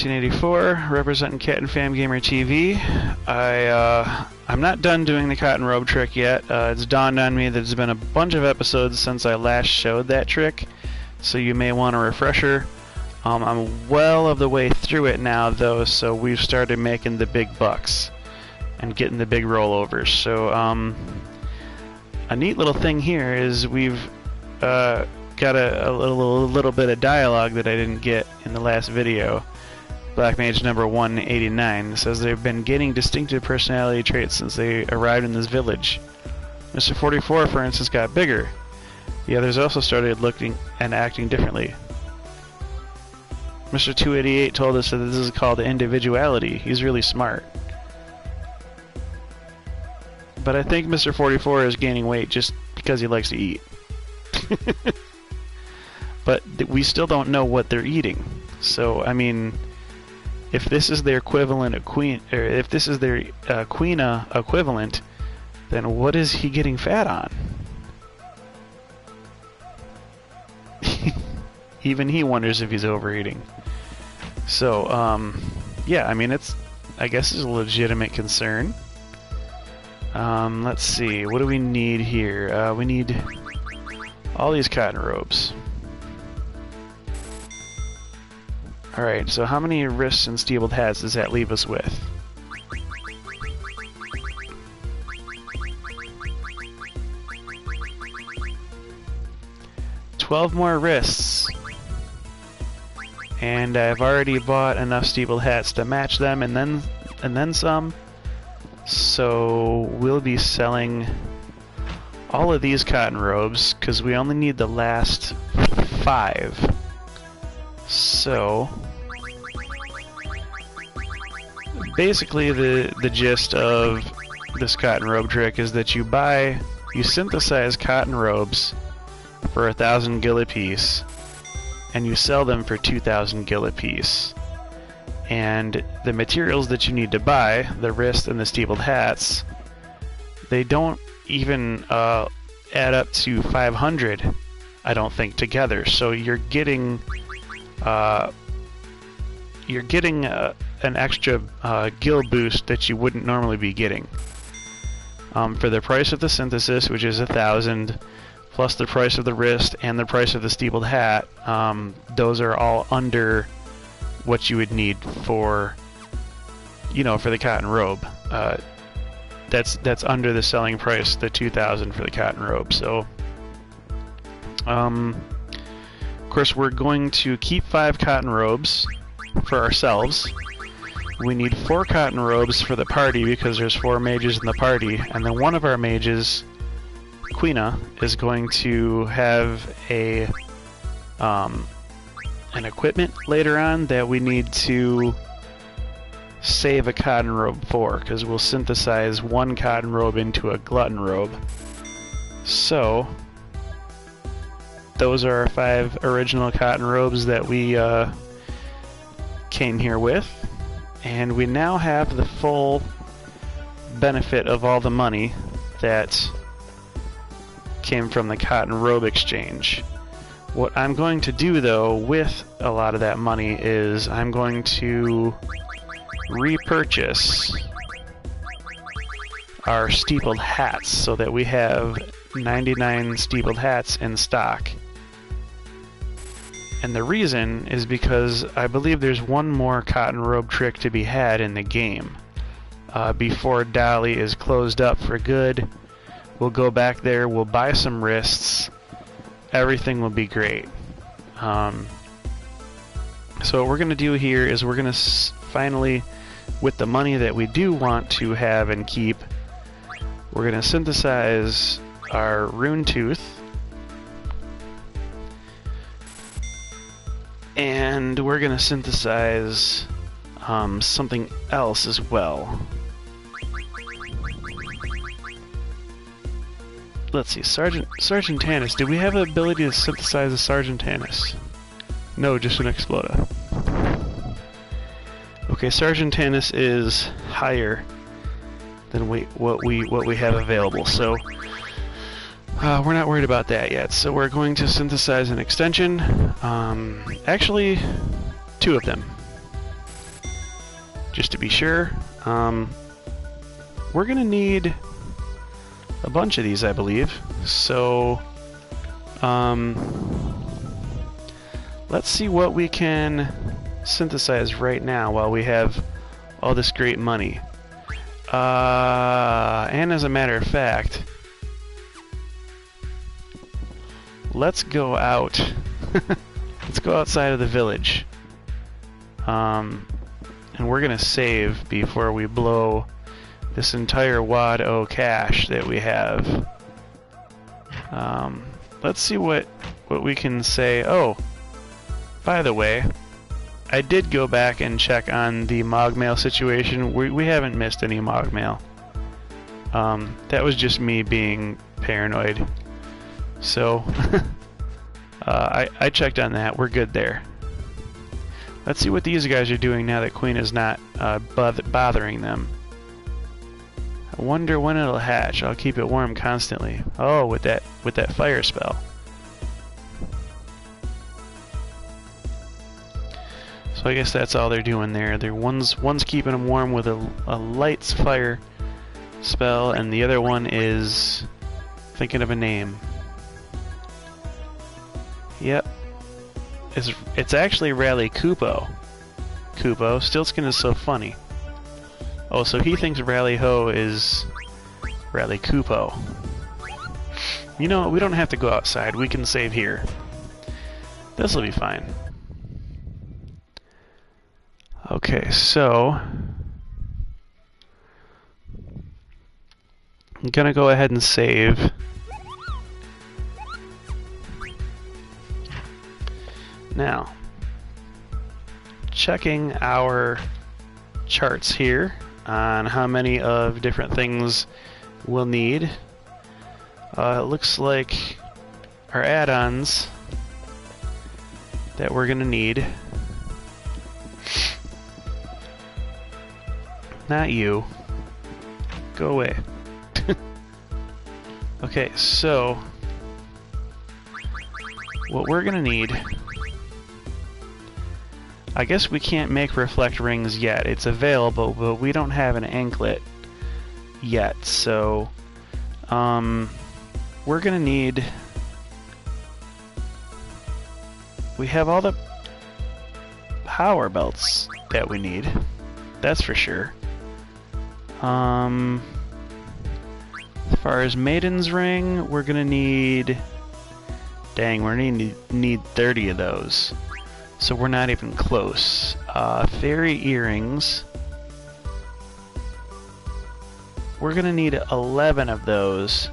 Ep29 representing Cat and Fam Gamer TV. I'm not done doing the cotton robe trick yet. It's dawned on me that there's been a bunch of episodes since I last showed that trick, so you may want a refresher. I'm well of the way through it now though, so we've started making the big bucks and getting the big rollovers. So a neat little thing here is we've got a little bit of dialogue that I didn't get in the last video. Black Mage number 189 says they've been gaining distinctive personality traits since they arrived in this village. Mr. 44, for instance, got bigger. The others also started looking and acting differently. Mr. 288 told us that this is called individuality. He's really smart. But I think Mr. 44 is gaining weight just because he likes to eat. But we still don't know what they're eating. So, I mean, if this is their equivalent of queen, or if this is their queena equivalent, then what is he getting fat on? Even he wonders if he's overeating. So, yeah, I mean, I guess it's a legitimate concern. Let's see, what do we need here? We need all these cotton robes. Alright, so how many wrists and steepled hats does that leave us with? $12 more wrists. And I've already bought enough steepled hats to match them and then some. So we'll be selling all of these cotton robes because we only need the last 5. So basically the gist of this cotton robe trick is that you synthesize cotton robes for 1,000 gil apiece and you sell them for 2,000 gil apiece. And the materials that you need to buy, the wrist and the steepled hats, they don't even add up to 500, I don't think, together. So you're getting an extra gil boost that you wouldn't normally be getting. For the price of the synthesis, which is 1,000, plus the price of the wrist and the price of the steepled hat, those are all under what you would need for, for the cotton robe. That's under the selling price, the 2,000 for the cotton robe. So, of course, we're going to keep 5 cotton robes for ourselves. We need 4 cotton robes for the party because there's 4 mages in the party, and then one of our mages, Queena, is going to have an equipment later on that we need to save a cotton robe for, because we'll synthesize 1 cotton robe into a glutton robe. So those are our 5 original cotton robes that we came here with, and we now have the full benefit of all the money that came from the cotton robe exchange. What I'm going to do though with a lot of that money is I'm going to repurchase our steepled hats so that we have 99 steepled hats in stock. And the reason is because I believe there's one more cotton robe trick to be had in the game. Before Dolly is closed up for good, we'll go back there, we'll buy some wrists, everything will be great. So what we're going to do here is we're going to finally, with the money that we do want to have and keep, we're going to synthesize our rune tooth, and we're going to synthesize something else as well. Let's see, Sergeant Tannis. Do we have the ability to synthesize a Sergeant Tannis? No, just an Exploda. Okay, Sergeant Tannis is higher than what we have available, so we're not worried about that yet. So we're going to synthesize an extension. Actually, 2 of them. just to be sure. We're gonna need a bunch of these, I believe. So, let's see what we can synthesize right now while we have all this great money. And as a matter of fact, let's go out. Let's go outside of the village. And we're gonna save before we blow this entire wad o cash that we have. Let's see what we can say. Oh, by the way, I did go back and check on the Mogmail situation. We haven't missed any Mogmail. That was just me being paranoid. So, I checked on that. We're good there. Let's see what these guys are doing now that Queen is not bothering them. I wonder when it'll hatch. I'll keep it warm constantly. Oh, with that fire spell. So I guess that's all they're doing there. One's keeping them warm with a light fire spell, and the other one is thinking of a name. Yep. It's actually Rally Kupo. Stiltzkin is so funny. Oh, so he thinks Rally Ho is Rally Kupo. You know, we don't have to go outside. We can save here. This'll be fine. Okay, so I'm gonna go ahead and save. Now, checking our charts here on how many of different things we'll need. It looks like our add-ons that we're gonna need. Not you. Go away. Okay, so what we're gonna need, I guess we can't make reflect rings yet. It's available, but we don't have an anklet yet, so we're gonna need, we have all the power belts that we need, that's for sure. As far as Maiden's Ring, we're gonna need, dang, we're gonna need 30 of those. So we're not even close. Fairy Earrings, we're gonna need 11 of those,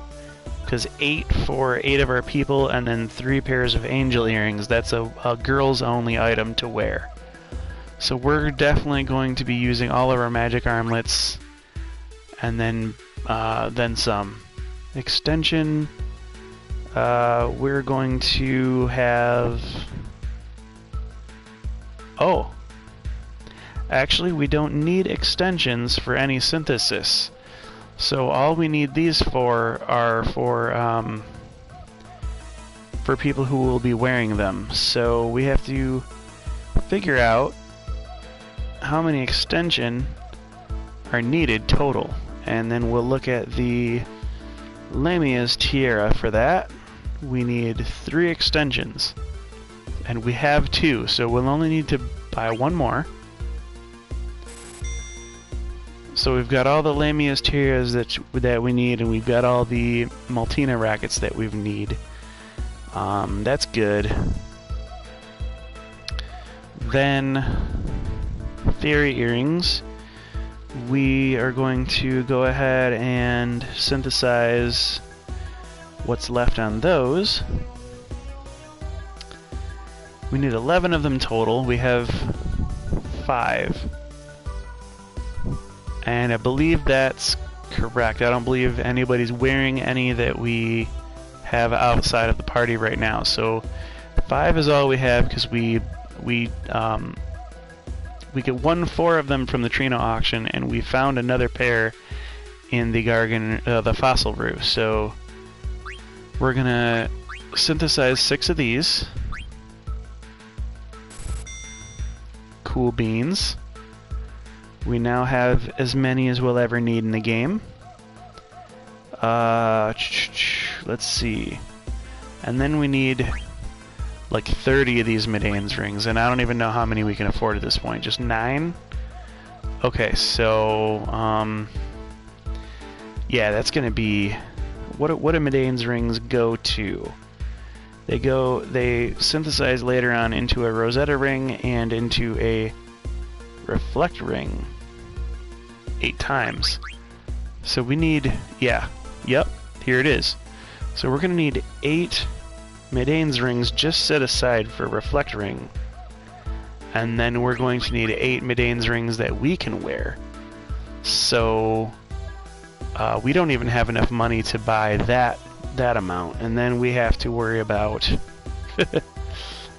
because 8 for 8 of our people, and then 3 pairs of Angel Earrings. That's a girls only item to wear. So we're definitely going to be using all of our magic armlets, and then some. Extension, we're going to have, oh, actually we don't need extensions for any synthesis. So all we need these for are for people who will be wearing them. So we have to figure out how many extension are needed total, and then we'll look at the Lamia's Tiara. For that we need 3 extensions, and we have 2, so we'll only need to buy 1 more. So we've got all the Lamia's Tiaras that we need, and we've got all the Maltina rackets that we need. That's good. Then Fairy Earrings, we are going to go ahead and synthesize what's left on those. We need 11 of them total. We have 5. And I believe that's correct. I don't believe anybody's wearing any that we have outside of the party right now. So 5 is all we have, because we won 4 of them from the Trino auction, and we found another pair in the the Fossil Brew. So we're gonna synthesize 6 of these. Cool beans. We now have as many as we'll ever need in the game. Let's see. And then we need like 30 of these Medane's rings, and I don't even know how many we can afford at this point. Just 9? Okay, so yeah, that's gonna be what do Medane's rings go to? They synthesize later on into a Rosetta ring and into a reflect ring 8 times. So we need, yep, here it is. So we're gonna need 8 Medane's rings just set aside for reflect ring, and then we're going to need 8 Medane's rings that we can wear. So we don't even have enough money to buy that amount, and then we have to worry about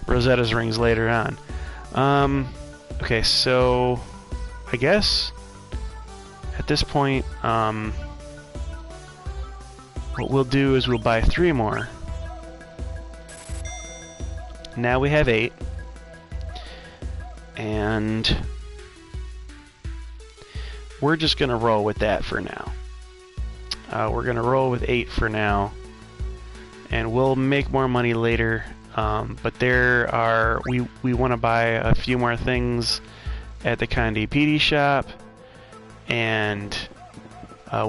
Rosetta's rings later on. Okay, so I guess at this point, what we'll do is we'll buy 3 more. Now we have 8, and we're just gonna roll with that for now. We're gonna roll with 8 for now, and we'll make more money later. But we want to buy a few more things at the Conde PD shop, and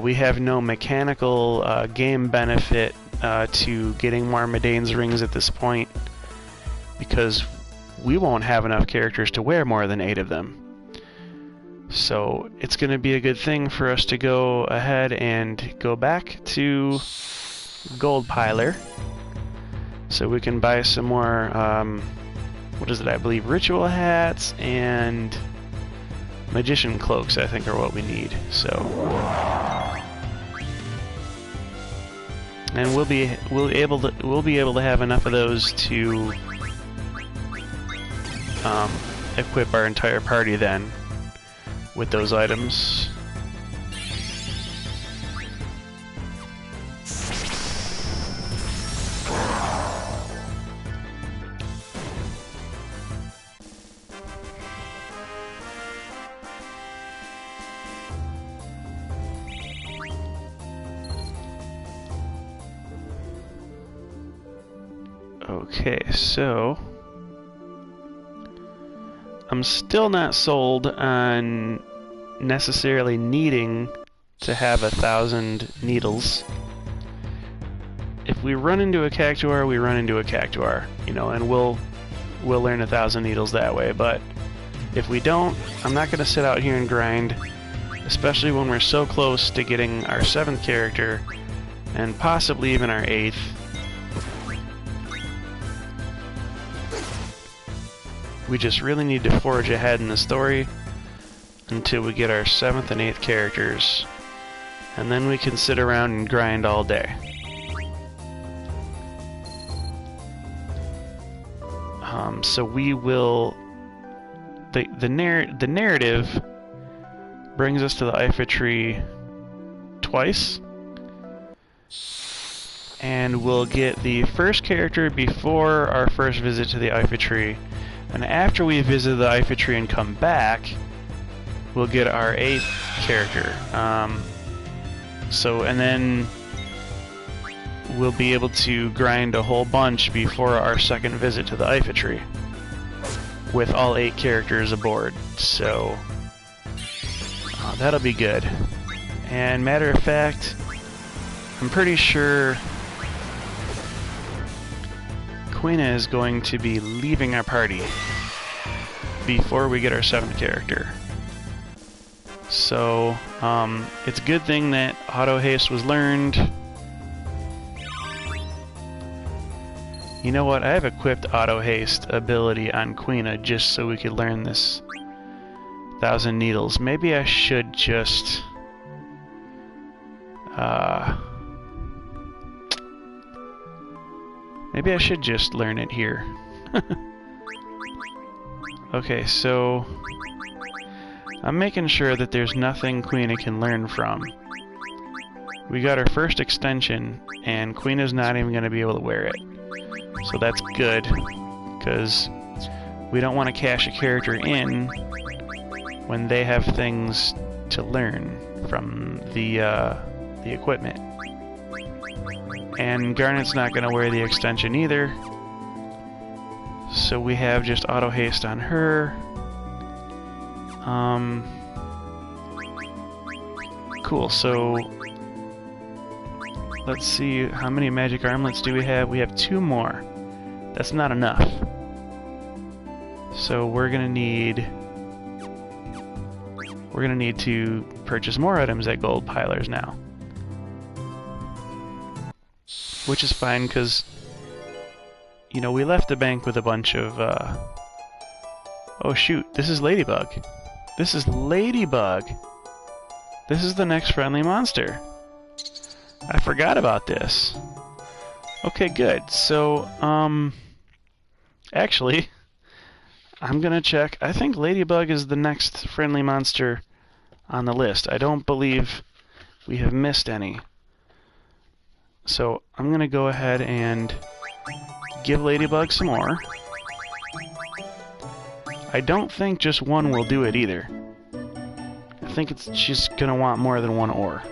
we have no mechanical game benefit to getting more Medane's rings at this point, because we won't have enough characters to wear more than 8 of them. So it's going to be a good thing for us to go ahead and go back to Gold Piler, so we can buy some more, what is it, I believe Ritual Hats and Magician Cloaks, I think, are what we need. So, and we'll be able to have enough of those to equip our entire party then with those items. Okay, so I'm still not sold on necessarily needing to have 1,000 needles. If we run into a Cactuar, we run into a Cactuar, you know, and we'll learn 1,000 needles that way. But if we don't, I'm not going to sit out here and grind, especially when we're so close to getting our 7th character and possibly even our 8th. We just really need to forge ahead in the story until we get our 7th and 8th characters, and then we can sit around and grind all day. So we will... The narrative brings us to the Ifa tree twice, and we'll get the first character before our first visit to the Ifa tree. And after we visit the Ifa tree and come back, we'll get our 8th character. And then we'll be able to grind a whole bunch before our second visit to the Ifa tree, with all 8 characters aboard. So that'll be good. And matter of fact, I'm pretty sure Quina is going to be leaving our party before we get our 7th character. So, it's a good thing that auto haste was learned. You know what? I have equipped auto haste ability on Quina just so we could learn this 1,000 needles. Maybe I should just maybe I should just learn it here. Okay, so I'm making sure that there's nothing Quina can learn from. We got our first extension, and Quina's not even going to be able to wear it. So that's good, because we don't want to cash a character in when they have things to learn from the equipment. And Garnet's not going to wear the extension either, so we have just auto haste on her. Cool, so let's see, how many magic armlets do we have? We have 2 more. That's not enough. So we're gonna need to purchase more items at gold pilers now. Which is fine, because, you know, we left the bank with a bunch of, oh shoot, this is Ladybug. This is Ladybug! This is the next friendly monster. I forgot about this. Okay, good. So, actually, I'm gonna check. I think Ladybug is the next friendly monster on the list. I don't believe we have missed any. So, I'm gonna go ahead and give Ladybug some more. I don't think just one will do it either. I think she's gonna want more than 1 ore.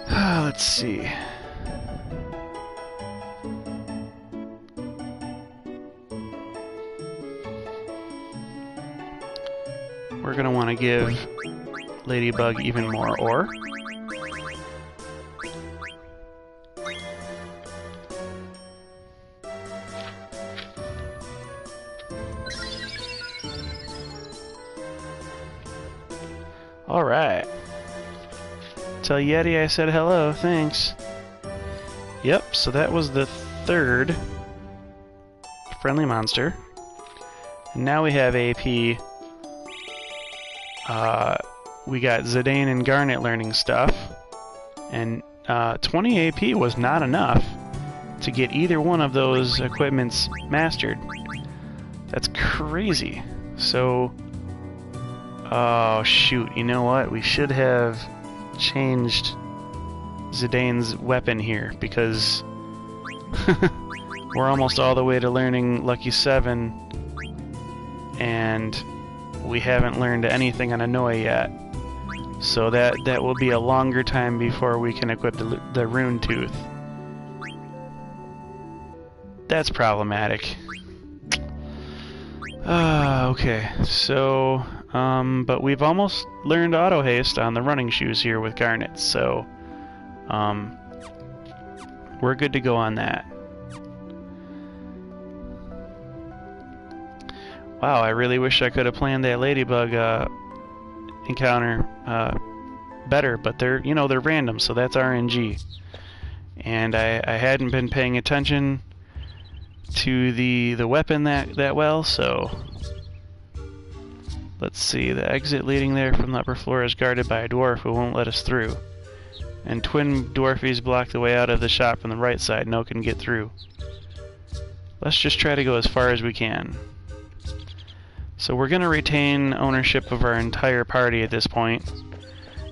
Let's see. We're gonna want to give Ladybug even more ore. Alright. Tell Yeti I said hello, thanks. Yep, so that was the 3rd friendly monster. And now we have AP. We got Zidane and Garnet learning stuff. And 20 AP was not enough to get either one of those equipments mastered. That's crazy. So, oh shoot, you know what? We should have changed Zidane's weapon here, because we're almost all the way to learning Lucky 7, and we haven't learned anything on Annoy yet. So that will be a longer time before we can equip the Rune Tooth. That's problematic. Okay, so, but we've almost learned auto haste on the running shoes here with Garnet, so, we're good to go on that. Wow, I really wish I could have planned that Ladybug encounter better, but they're random, so that's RNG. And I hadn't been paying attention to the weapon that well, so let's see. The exit leading there from the upper floor is guarded by a dwarf who won't let us through. And twin dwarfies block the way out of the shop from the right side. No can get through. Let's just try to go as far as we can. So we're going to retain ownership of our entire party at this point,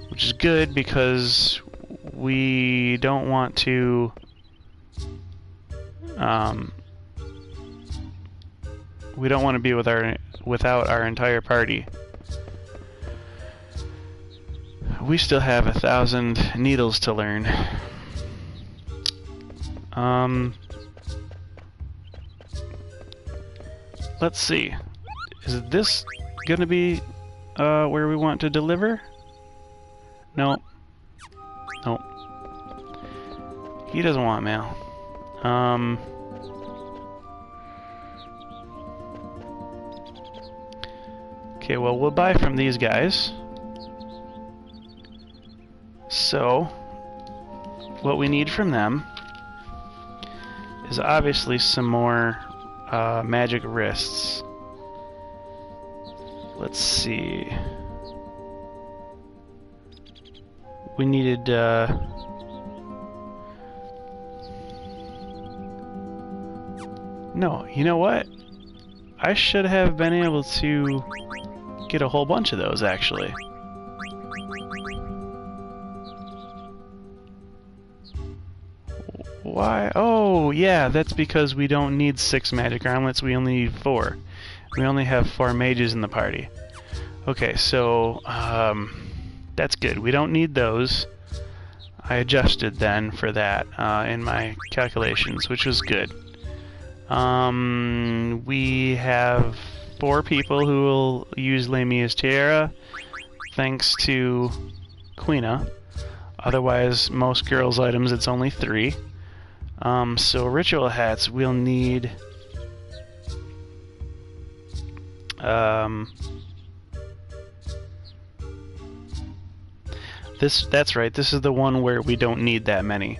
which is good because we don't want to be without our entire party. We still have 1,000 needles to learn. Let's see. Is this gonna be where we want to deliver? No. Nope. He doesn't want mail. Okay, well, we'll buy from these guys. So, what we need from them is obviously some more magic wrists. Let's see. We needed no, you know what? I should have been able to get a whole bunch of those, actually. Why? Oh, yeah, that's because we don't need 6 magic armlets, we only need 4. We only have 4 mages in the party. Okay, so that's good. We don't need those. I adjusted then for that in my calculations, which was good. We have 4 people who will use Lamia's Tiara, thanks to Quina. Otherwise, most girls' items, it's only 3. So ritual hats, we'll need... that's right, this is the one where we don't need that many.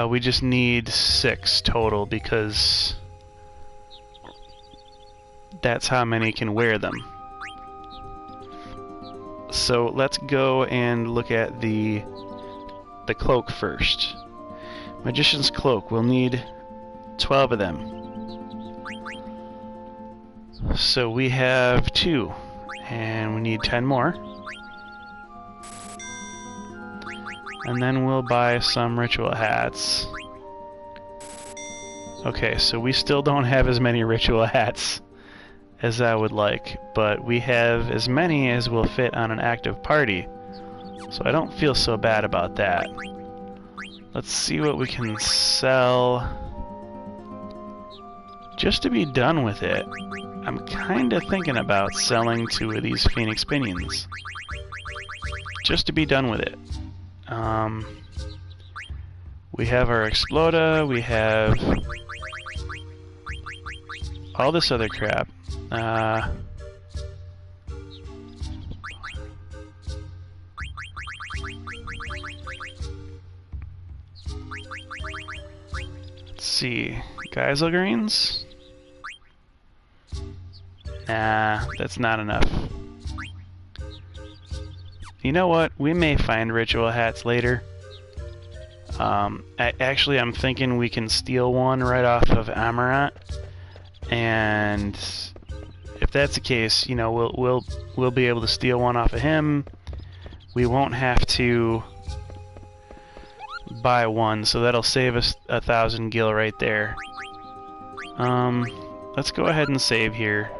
We just need 6 total because that's how many can wear them. So let's go and look at the cloak first. Magician's cloak, we'll need 12 of them. So we have 2, and we need 10 more. And then we'll buy some ritual hats. Okay, so we still don't have as many ritual hats as I would like, but we have as many as will fit on an active party. So I don't feel so bad about that. Let's see what we can sell. Just to be done with it, I'm kinda thinking about selling 2 of these Phoenix Pinions. Just to be done with it. We have our Exploda, we have all this other crap. Let's see, Geisel Greens? Nah, that's not enough. You know what? We may find ritual hats later. Actually, I'm thinking we can steal one right off of Amaranth, and if that's the case, you know, we'll be able to steal one off of him. We won't have to buy one, so that'll save us 1,000 gil right there. Let's go ahead and save here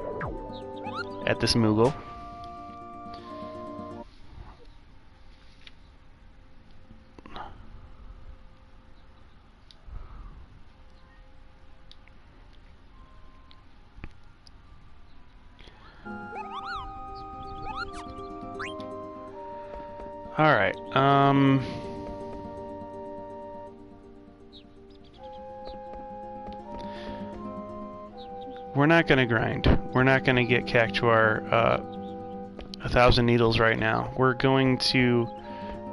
at this Moogle. Alright, we're not gonna grind. We're not gonna get Cactuar 1,000 needles right now. We're going to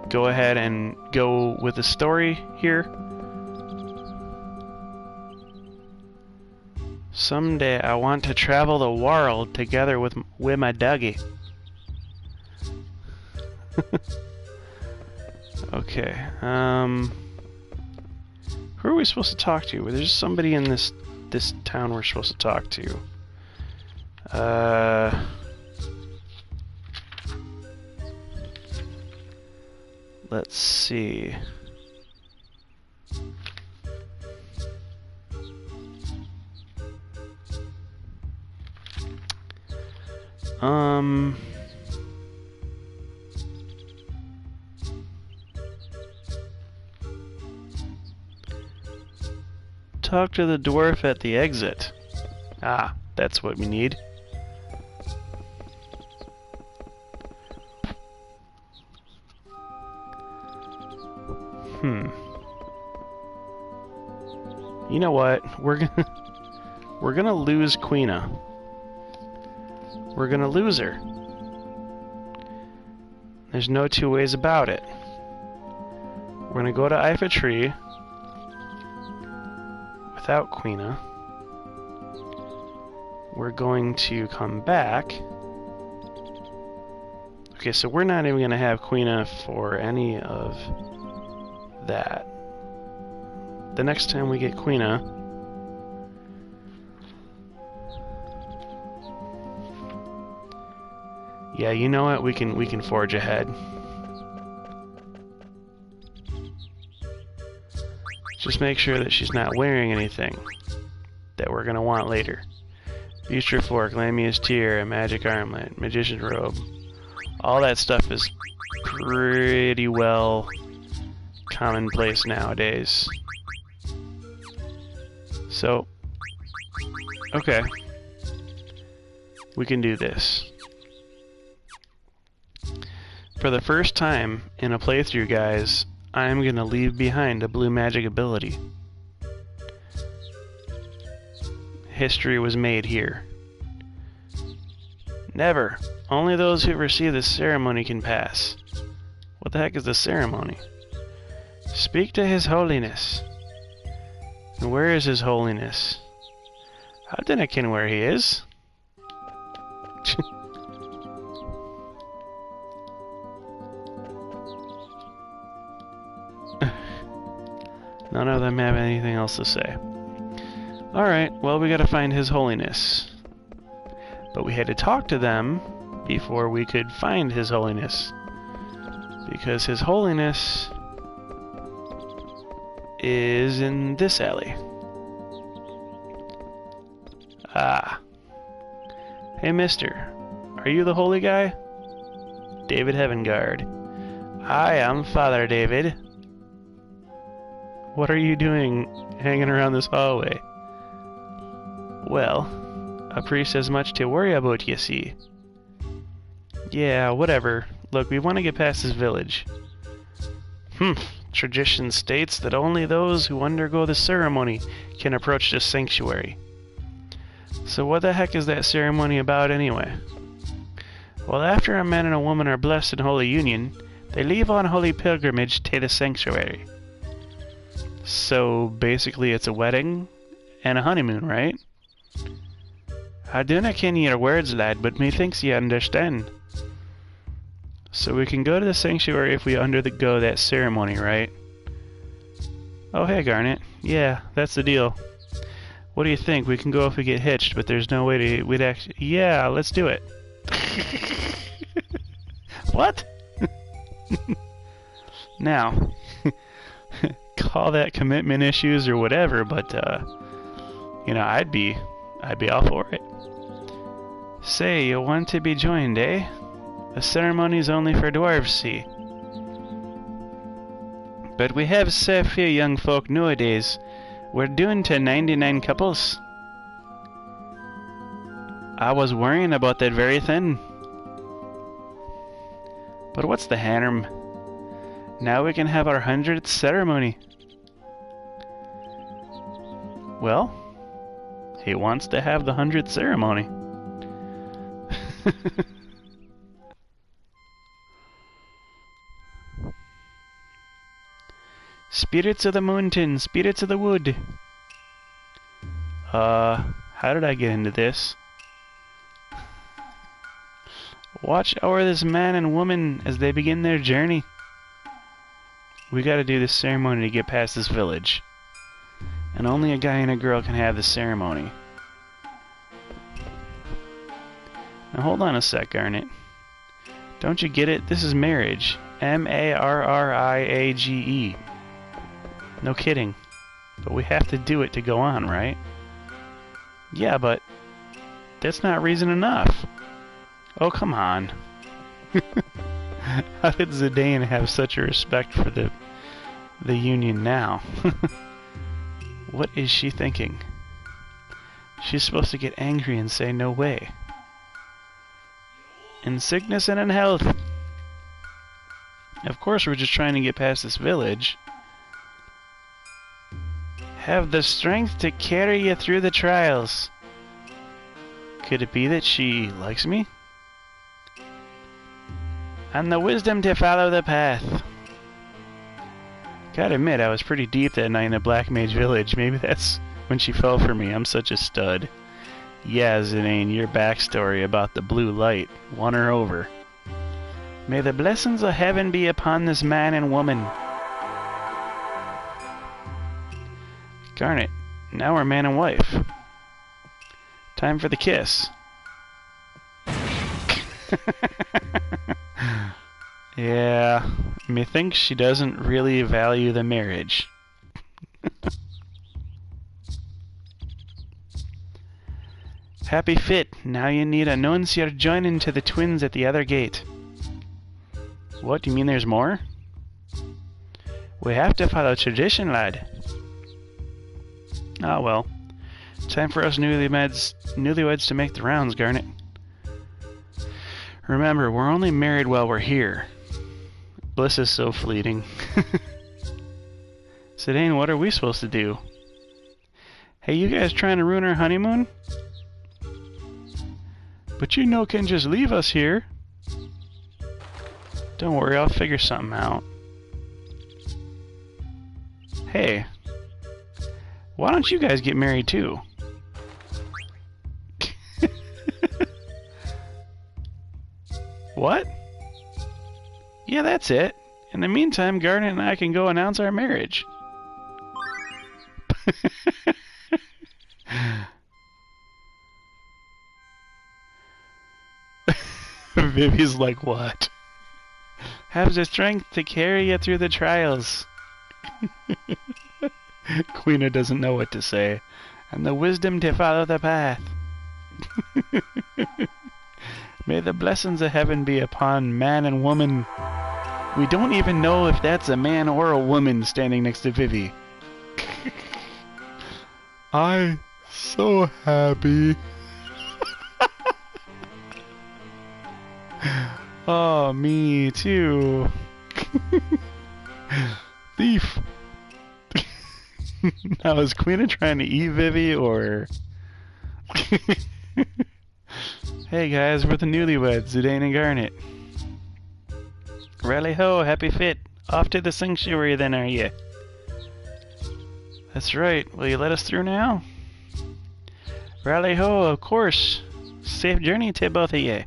go ahead and go with the story here. Someday I want to travel the world together with my doggy. Okay, who are we supposed to talk to? Well, there's somebody in this town we're supposed to talk to. Let's see. Talk to the dwarf at the exit. Ah, that's what we need. You know what? We're gonna lose Quina. We're gonna lose her. There's no 2 ways about it. We're gonna go to Ifa Tree without Quina. We're going to come back. Okay, so we're not even gonna have Quina for any of that. The next time we get Quina, yeah, you know what? We can forge ahead. Just make sure that she's not wearing anything that we're gonna want later. Bistro Fork, Lamia's Tear, a magic armlet, magician's robe. All that stuff is pretty well commonplace nowadays. So, okay. We can do this. For the first time in a playthrough, guys, I'm gonna leave behind a blue magic ability. History was made here. Never. Only those who receive the ceremony can pass. What the heck is the ceremony? Speak to His Holiness. And where is His Holiness? I don't ken where he is. None of them have anything else to say. Alright, well, we gotta find His Holiness. But we had to talk to them before we could find His Holiness. Because His Holiness is in this alley. Ah. Hey, mister. Are you the holy guy? David Heavengard. I am Father David. What are you doing hanging around this hallway? Well, a priest has much to worry about, you see. Yeah, whatever. Look, we want to get past this village. Tradition states that only those who undergo the ceremony can approach this sanctuary. So what the heck is that ceremony about anyway? Well, after a man and a woman are blessed in holy union, they leave on holy pilgrimage to the sanctuary. So basically it's a wedding and a honeymoon, right? I dinna ken your words, lad, but methinks ye understand. So we can go to the sanctuary if we undergo that ceremony, right? Oh, hey, Garnet. Yeah, that's the deal. What do you think? We can go if we get hitched, but there's no way to... we'd actually... Yeah, let's do it. What? Now, call that commitment issues or whatever, but, you know, I'd be all for it. Say, you want to be joined, eh? The ceremony's only for dwarves, see. But we have so few young folk nowadays. We're doing to 99 couples. I was worrying about that very thing. But what's the harm? Now we can have our 100th ceremony. Well, he wants to have the 100th ceremony. Spirits of the mountain, spirits of the wood. How did I get into this? Watch over this man and woman as they begin their journey. We gotta do this ceremony to get past this village. And only a guy and a girl can have this ceremony. Now hold on a sec, Garnet. Don't you get it? This is marriage. M-A-R-R-I-A-G-E. No kidding. But we have to do it to go on, right? Yeah, but that's not reason enough. Oh, come on. How did Zidane have such a respect for the Union now? What is she thinking? She's supposed to get angry and say no way. In sickness and in health. Of course, we're just trying to get past this village. Have the strength to carry you through the trials. Could it be that she likes me? And the wisdom to follow the path. Gotta admit, I was pretty deep that night in the Black Mage Village. Maybe that's when she fell for me. I'm such a stud. Yeah, Zidane, your backstory about the blue light won her over. May the blessings of heaven be upon this man and woman. Garnet, now we're man and wife. Time for the kiss. Yeah, methinks she doesn't really value the marriage. happy fit. Now you need announce you're joining to the twins at the other gate. What, do you mean there's more? We have to follow tradition, lad. Ah, well. Time for us newlyweds to make the rounds, Garnet. Remember, we're only married while we're here. Bliss is so fleeting. Zidane, what are we supposed to do? Hey, you guys trying to ruin our honeymoon? But you know can just leave us here. Don't worry, I'll figure something out. Hey, why don't you guys get married too? What? Yeah, that's it. In the meantime, Garnet and I can go announce our marriage. Vivi's like, what? Have the strength to carry you through the trials. Queena doesn't know what to say. And the wisdom to follow the path. May the blessings of heaven be upon man and woman. We don't even know if that's a man or a woman standing next to Vivi. I'm so happy. Oh, me too. Thief. Now, is Queena trying to eat Vivi, or... Hey guys, we're the newlyweds, Zidane and Garnet. Rally ho, happy fit. Off to the sanctuary then, are you? That's right. Will you let us through now? Rally ho, of course. Safe journey to both of you.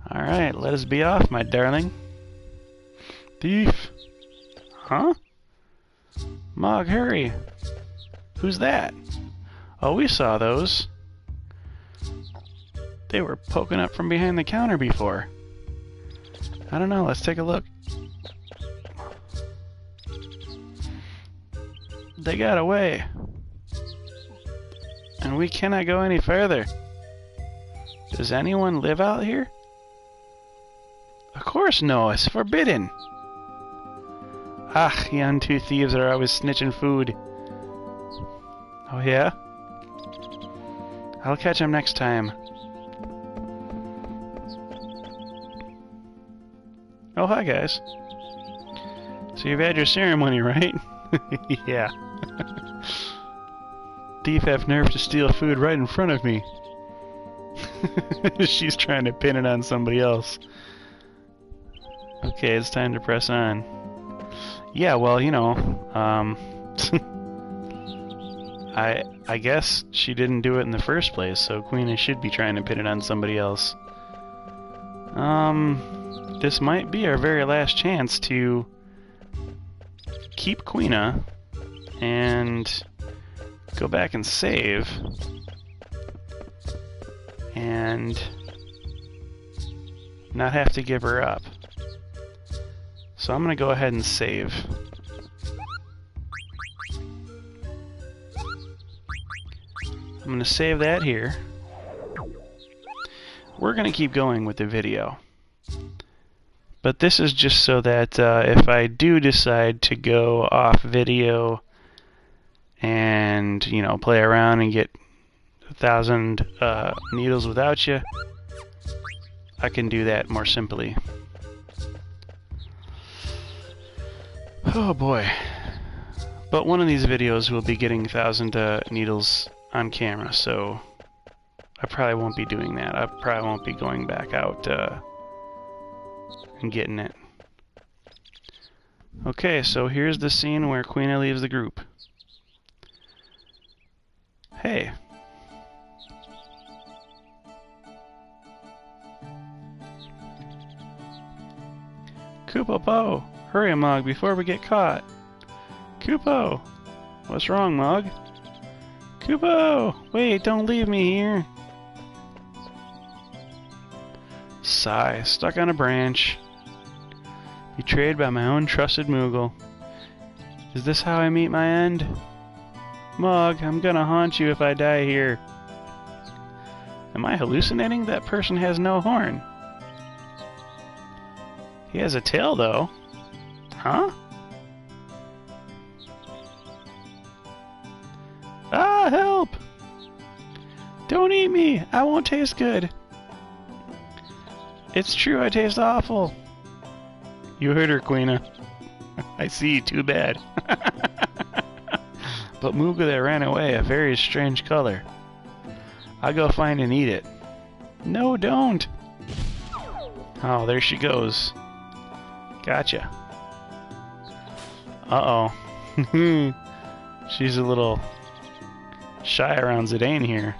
Alright, let us be off, my darling. Thief. Huh? Mog, hurry. Who's that? Oh, we saw those. They were poking up from behind the counter before. I don't know, let's take a look. They got away. And we cannot go any further. Does anyone live out here? Of course no, it's forbidden. Ah, yon two thieves are always snitching food. Oh yeah? I'll catch him next time. Oh, hi guys. So you've had your ceremony, right? Yeah. Thief have nerve to steal food right in front of me. She's trying to pin it on somebody else. Okay, it's time to press on. Yeah, well, you know, I guess she didn't do it in the first place, so Queena should be trying to pin it on somebody else. This might be our very last chance to keep Queena and go back and save and not have to give her up. So I'm going to go ahead and save. I'm going to save that here. We're going to keep going with the video. But this is just so that if I do decide to go off video and, you know, play around and get 1,000 needles without you, I can do that more simply. Oh boy. But one of these videos will be getting 1,000 needles on camera, so I probably won't be doing that. I probably won't be going back out and getting it. Okay, so here's the scene where Queena leaves the group. Hey. Kupo, hurry, Mog, before we get caught. Kupo! What's wrong, Mog? Kupo! Wait, don't leave me here. Sigh, stuck on a branch. Betrayed by my own trusted Moogle. Is this how I meet my end? Mog, I'm gonna haunt you if I die here. Am I hallucinating? That person has no horn. He has a tail, though. Huh? Ah, help! Don't eat me! I won't taste good. It's true, I taste awful. You heard her, Queena. I see, too bad. But Mooga that ran away, a very strange color. I'll go find and eat it. No, don't! Oh, there she goes. Gotcha. Uh-oh. She's a little shy around Zidane here.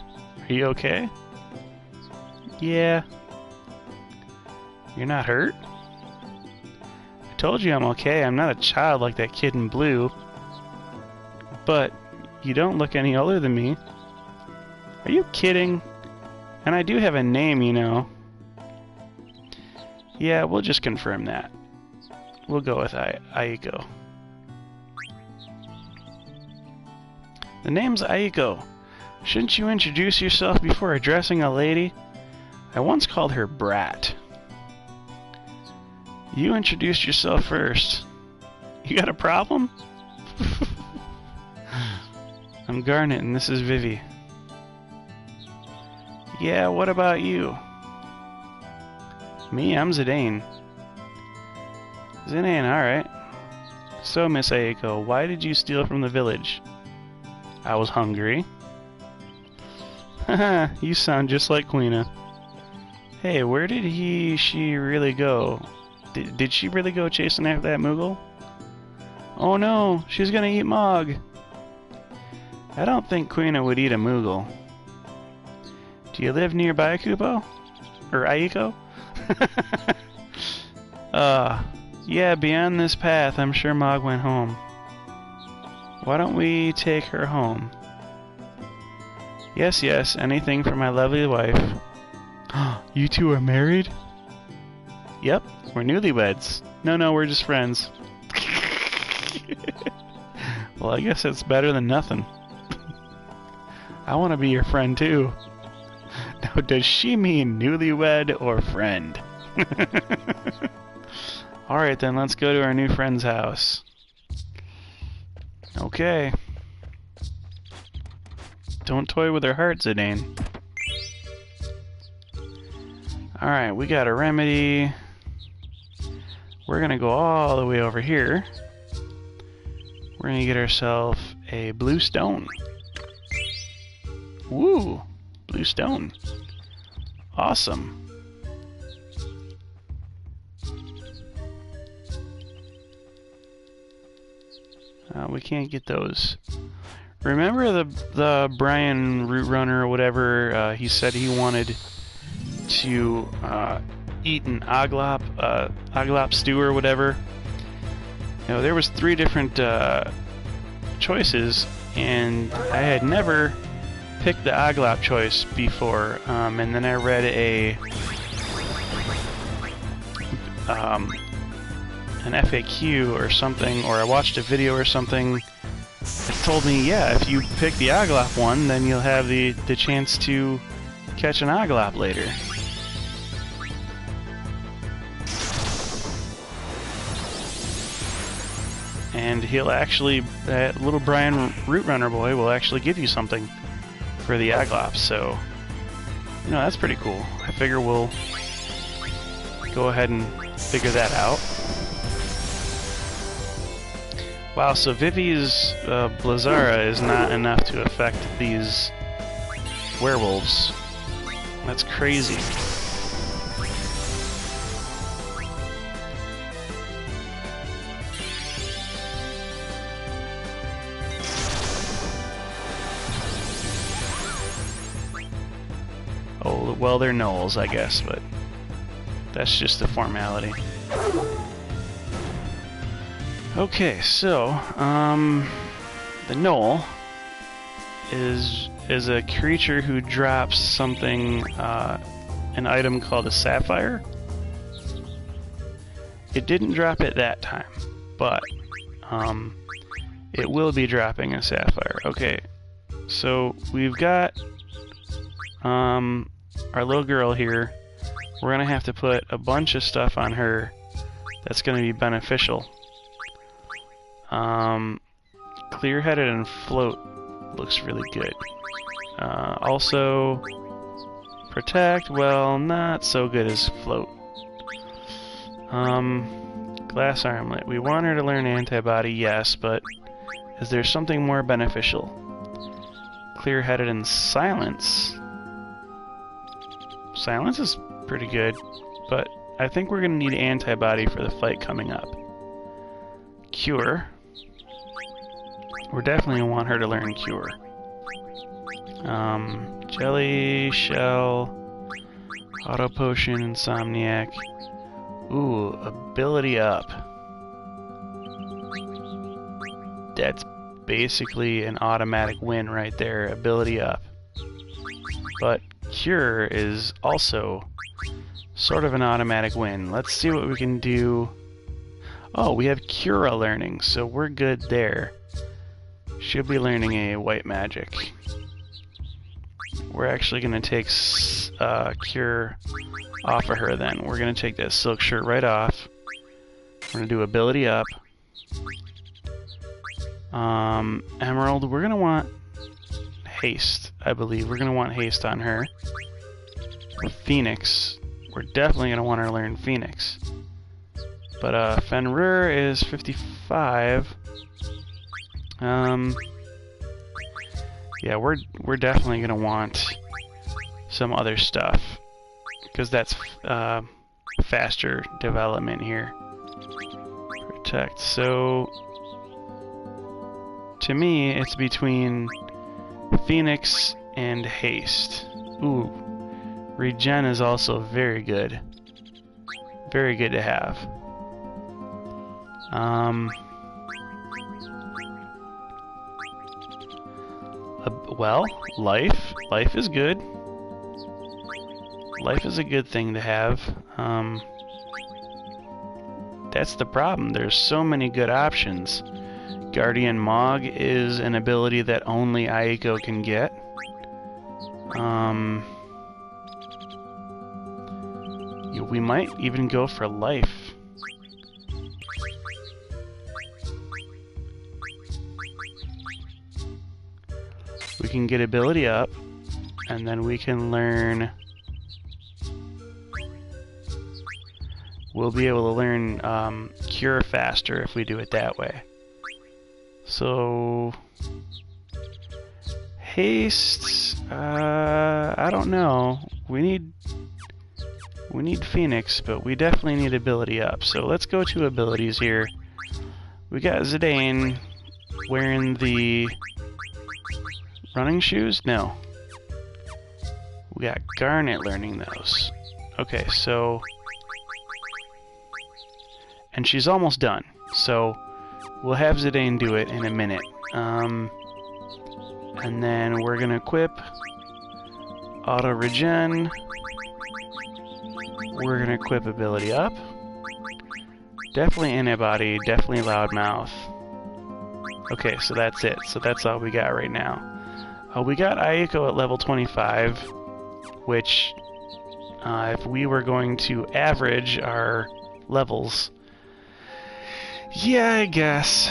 Are you okay? Yeah. You're not hurt? I told you I'm okay. I'm not a child like that kid in blue. But you don't look any older than me. Are you kidding? And I do have a name, you know. Yeah, we'll just confirm that. We'll go with Aiko. The name's Aiko. Shouldn't you introduce yourself before addressing a lady? I once called her Brat. You introduced yourself first. You got a problem? I'm Garnet and this is Vivi. Yeah, what about you? Me, I'm Zidane. Zidane, alright. So, Miss Aiko, why did you steal from the village? I was hungry. Haha, you sound just like Queena. Hey, where did she really go? Did she really go chasing after that Moogle? Oh no, she's gonna eat Mog. I don't think Queena would eat a Moogle. Do you live nearby, Kupo? Or Aiko? Yeah, beyond this path, I'm sure Mog went home. Why don't we take her home? Yes, yes, anything for my lovely wife. You two are married? Yep, we're newlyweds. No, we're just friends. Well, I guess it's better than nothing. I want to be your friend too. Now, does she mean newlywed or friend? Alright then, let's go to our new friend's house. Okay. Don't toy with her heart, Zidane. Alright, we got a remedy. We're gonna go all the way over here. We're gonna get ourselves a blue stone. Woo! Blue stone. Awesome. We can't get those. Remember the Brian Root Runner or whatever, he said he wanted to eat an Oglop stew or whatever. You know, there was 3 different choices, and I had never picked the Oglop choice before, and then I read an FAQ or something, or I watched a video or something that told me, yeah, if you pick the Oglop one, then you'll have the chance to catch an Oglop later. And he'll actually, that little Brian Root Runner boy will actually give you something for the Oglop, so, you know, that's pretty cool. I figure we'll go ahead and figure that out. Wow, so Vivi's Blizzara is not enough to affect these werewolves. That's crazy. Oh, well, they're gnolls, I guess, but that's just a formality. Okay, so, the gnoll is a creature who drops something, an item called a sapphire. It didn't drop it that time, but, it will be dropping a sapphire. Okay, so we've got our little girl here. We're gonna have to put a bunch of stuff on her that's gonna be beneficial. Clear-headed and float looks really good. Also, protect, well, not so good as float. Glass armlet. We want her to learn antibody, yes, but is there something more beneficial? Clear-headed and silence. Silence is pretty good, but I think we're going to need antibody for the fight coming up. Cure. We're definitely going to want her to learn Cure. Jelly, Shell, Auto Potion, Insomniac. Ooh, Ability Up. That's basically an automatic win right there, Ability Up. But Cure is also sort of an automatic win. Let's see what we can do. Oh, we have Cura learning, so we're good there. She'll be learning a white magic. We're actually going to take Cure off of her then. We're going to take that silk shirt right off. We're going to do Ability Up. Emerald, we're going to want Haste, I believe. We're going to want Haste on her. Phoenix, we're definitely going to want her to learn Phoenix. But Fenrir is 55. Yeah, we're definitely going to want some other stuff, because that's faster development here. Protect. So, to me, it's between Phoenix and Haste. Ooh, Regen is also very good. Very good to have. Well, life. Life is good. Life is a good thing to have. That's the problem. There's so many good options. Guardian Mog is an ability that only Aiko can get. We might even go for life. We can get ability up, and then we can learn... We'll be able to learn Cure faster if we do it that way. So... Haste... I don't know. We need Phoenix, but we definitely need ability up. So let's go to abilities here. We got Zidane wearing the... running shoes? No. We got Garnet learning those. Okay, so... And she's almost done. So we'll have Zidane do it in a minute. And then we're going to equip Auto Regen. We're going to equip Ability Up. Definitely Antibody, definitely Loudmouth. Okay, so that's it. So that's all we got right now. We got Aiko at level 25, which, if we were going to average our levels, yeah, I guess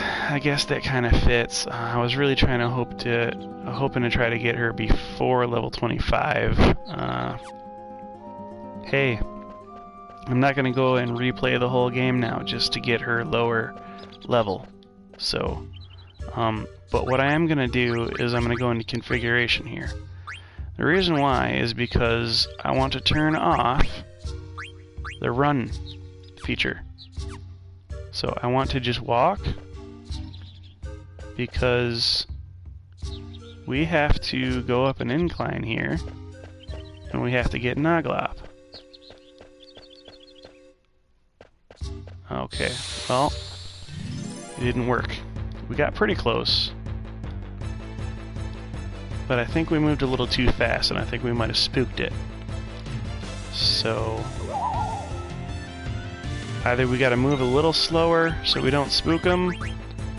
that kind of fits. I was really hoping to try to get her before level 25. Hey, I'm not going to go and replay the whole game now just to get her lower level. So, but what I am going to do is I'm going to go into configuration here. The reason why is because I want to turn off the run feature. So I want to just walk, because we have to go up an incline here, and we have to get Noglop. Okay, well, it didn't work. We got pretty close, but I think we moved a little too fast, and I think we might have spooked it. So either we got to move a little slower so we don't spook them,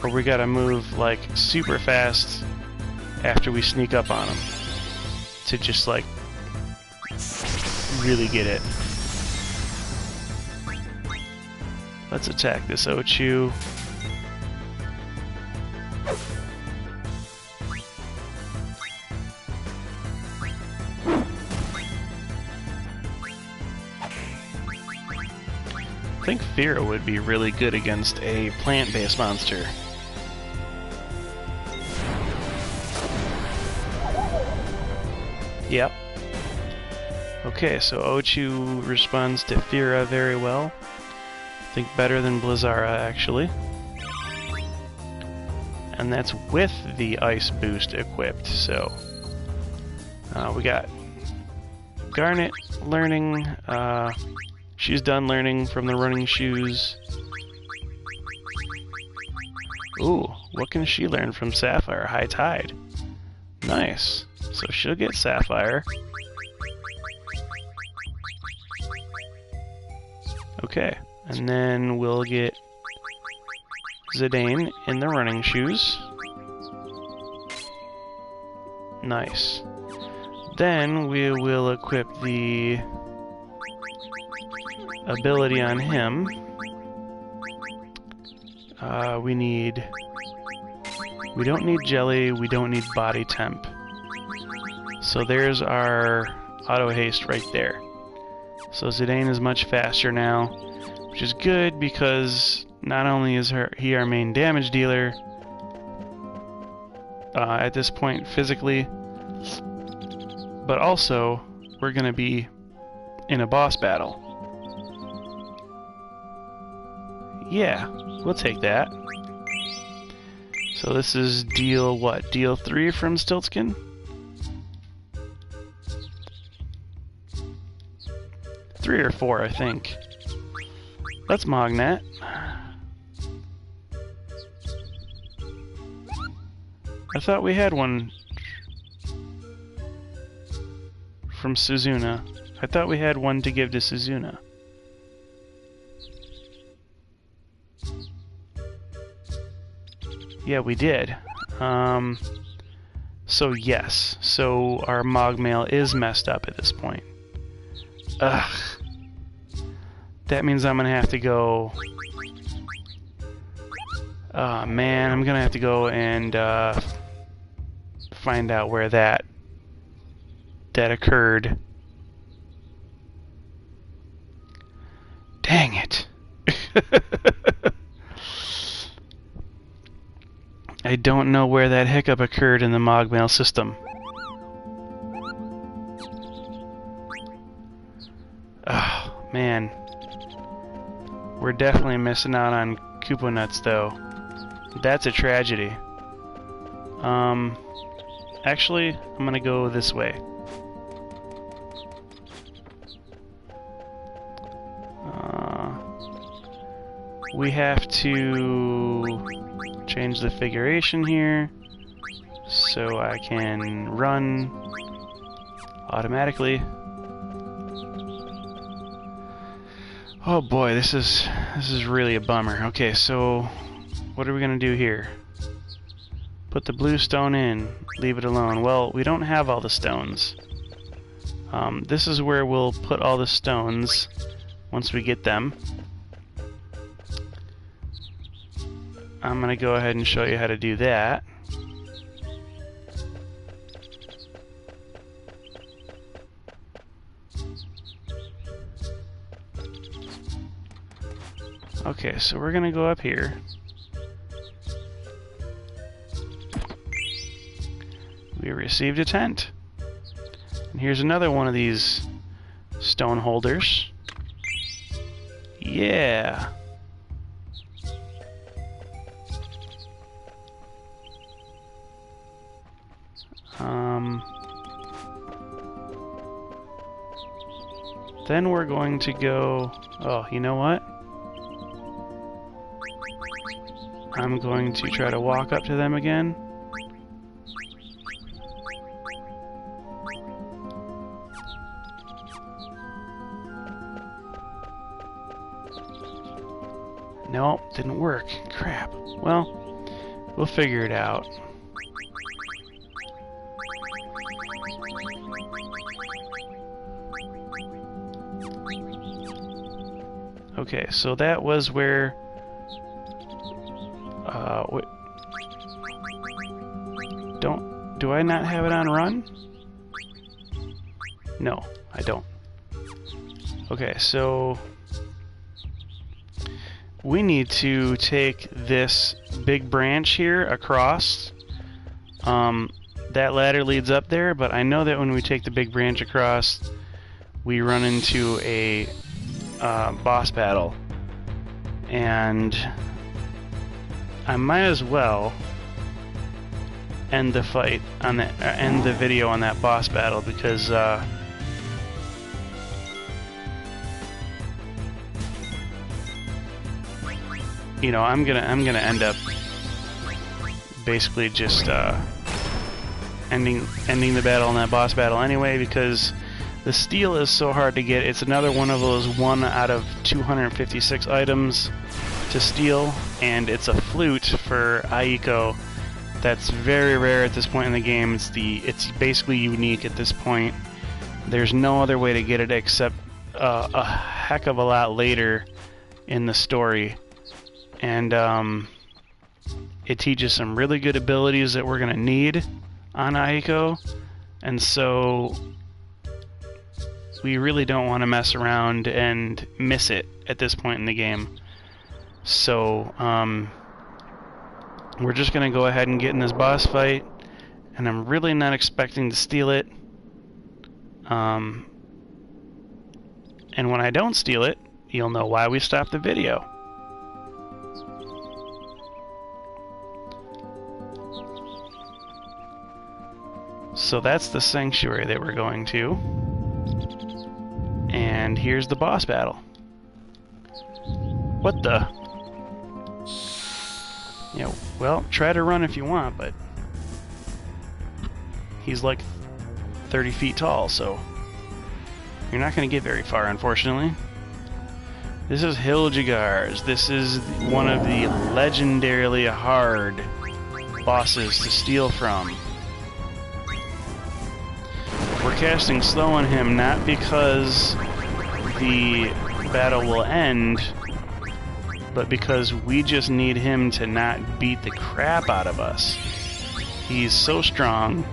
or we gotta move like super fast after we sneak up on them to just like really get it. Let's attack this Ochu. I think Thera would be really good against a plant-based monster. Yep. Okay, so Ochu responds to Thera very well. I think better than Blizzara, actually. And that's with the Ice Boost equipped, so... we got Garnet learning, she's done learning from the running shoes. Ooh, what can she learn from Sapphire? High Tide. Nice. So she'll get Sapphire. Okay, and then we'll get Zidane in the running shoes. Nice. Then we will equip the ability on him. We don't need Jelly, we don't need Body Temp. So there's our auto haste right there. So Zidane is much faster now, which is good because not only is he our main damage dealer at this point physically, but also we're going to be in a boss battle. Yeah, we'll take that. So this is deal what? Deal 3 from Stiltzkin? Three or 4, I think. Let's Mognet. I thought we had one from Suzuna. I thought we had one to give to Suzuna. Yeah, we did. So yes. So our Mogmail is messed up at this point. Ugh. That means I'm gonna have to go... Oh man, I'm gonna have to go and find out where that occurred. Dang it. I don't know where that hiccup occurred in the Mogmail system. Oh, man. We're definitely missing out on Koopa Nuts, though. That's a tragedy. Actually, I'm gonna go this way. We have to change the figuration here so I can run automatically. Oh boy, this is really a bummer. Okay, so what are we gonna do here? Put the blue stone in, leave it alone. Well, we don't have all the stones. This is where we'll put all the stones once we get them. I'm gonna go ahead and show you how to do that. Okay, so we're gonna go up here. We received a tent. And here's another one of these stone holders. Yeah. Then we're going to go... Oh, you know what? I'm going to try to walk up to them again. Nope, didn't work. Crap. Well, We'll figure it out. Okay, so that was where... Do I not have it on run? No, I don't. Okay, so... we need to take this big branch here across. That ladder leads up there, but I know that when we take the big branch across, we run into a boss battle. And I might as well end the fight on that, end the video on that boss battle, because you know, I'm gonna end up basically just ending the battle on that boss battle anyway, because the steel is so hard to get. It's another one of those 1 out of 256 items to steal, and it's a flute for Aiko that's very rare at this point in the game. It's basically unique at this point. There's no other way to get it except a heck of a lot later in the story. And it teaches some really good abilities that we're going to need on Aiko, and so we really don't want to mess around and miss it at this point in the game. So we're just going to go ahead and get in this boss fight, and I'm really not expecting to steal it. And when I don't steal it, you'll know why we stopped the video. So that's the sanctuary that we're going to. And here's the boss battle. What the? Yeah, well, try to run if you want, but he's like 30 feet tall, so you're not going to get very far, unfortunately. This is Hiljigar's. This is one of the legendarily hard bosses to steal from. We're casting slow on him not because the battle will end, but because we just need him to not beat the crap out of us. He's so strong.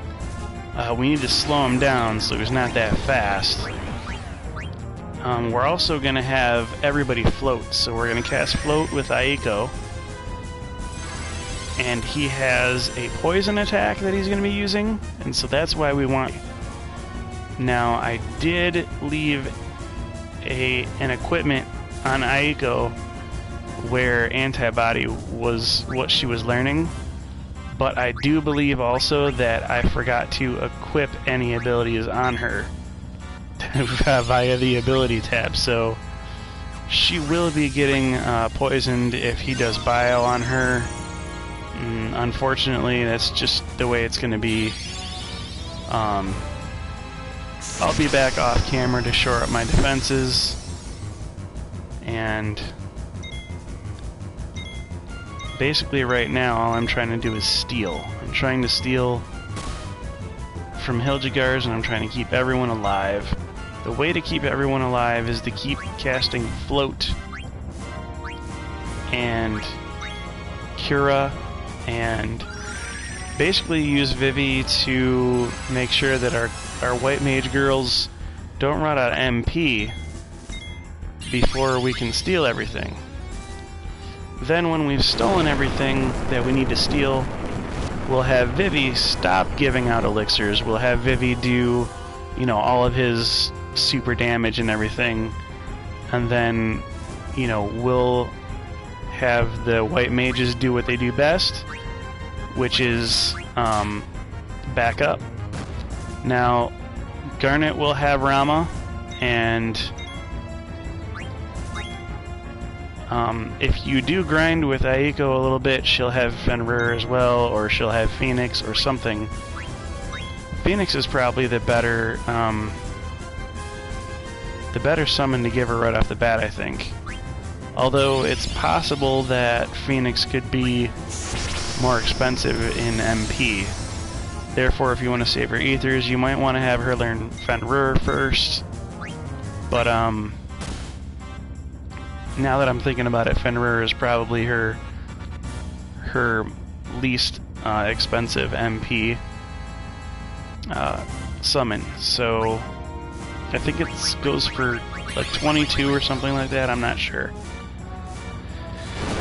We need to slow him down so he's not that fast. We're also going to have everybody float, so we're going to cast Float with Aiko. And he has a poison attack that he's going to be using, and so that's why we want... Now, I did leave an equipment on Aiko where Antibody was what she was learning, but I do believe also that I forgot to equip any abilities on her via the ability tab, so she will be getting poisoned if he does bio on her. Unfortunately, that's just the way it's going to be. I'll be back off camera to shore up my defenses, and basically right now all I'm trying to do is steal. I'm trying to steal from Hiljigar's, and I'm trying to keep everyone alive. The way to keep everyone alive is to keep casting Float and Cura, and basically use Vivi to make sure that our white mage girls don't run out of MP before we can steal everything. Then when we've stolen everything that we need to steal, we'll have Vivi stop giving out elixirs. We'll have Vivi do, you know, all of his super damage and everything, and then, you know, we'll have the white mages do what they do best, which is back up. Now, Garnet will have Rama, and if you do grind with Aiko a little bit, she'll have Fenrir as well, or she'll have Phoenix or something. Phoenix is probably the better summon to give her right off the bat, I think. Although it's possible that Phoenix could be more expensive in MP. Therefore, if you want to save her ethers, you might want to have her learn Fenrir first. But now that I'm thinking about it, Fenrir is probably her least expensive MP summon. So I think it goes for like 22 or something like that. I'm not sure.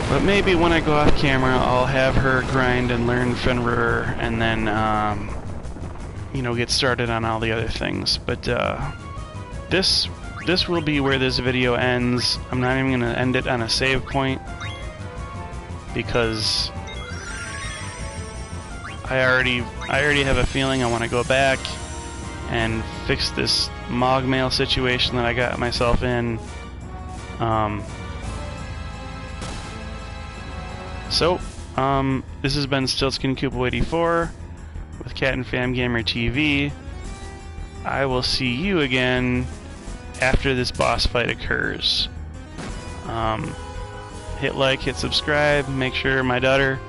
But maybe when I go off camera, I'll have her grind and learn Fenrir, and then, you know, get started on all the other things. But this will be where this video ends. I'm not even going to end it on a save point, because I already have a feeling I want to go back and fix this Mogmail situation that I got myself in. This has been StiltzkinKupo84 with Cat and Fam Gamer TV. I will see you again after this boss fight occurs. Hit like, hit subscribe, make sure my daughter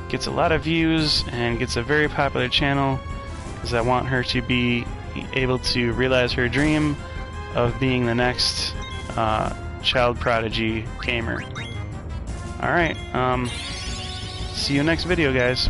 gets a lot of views and gets a very popular channel, because I want her to be able to realize her dream of being the next child prodigy gamer. Alright, see you next video, guys.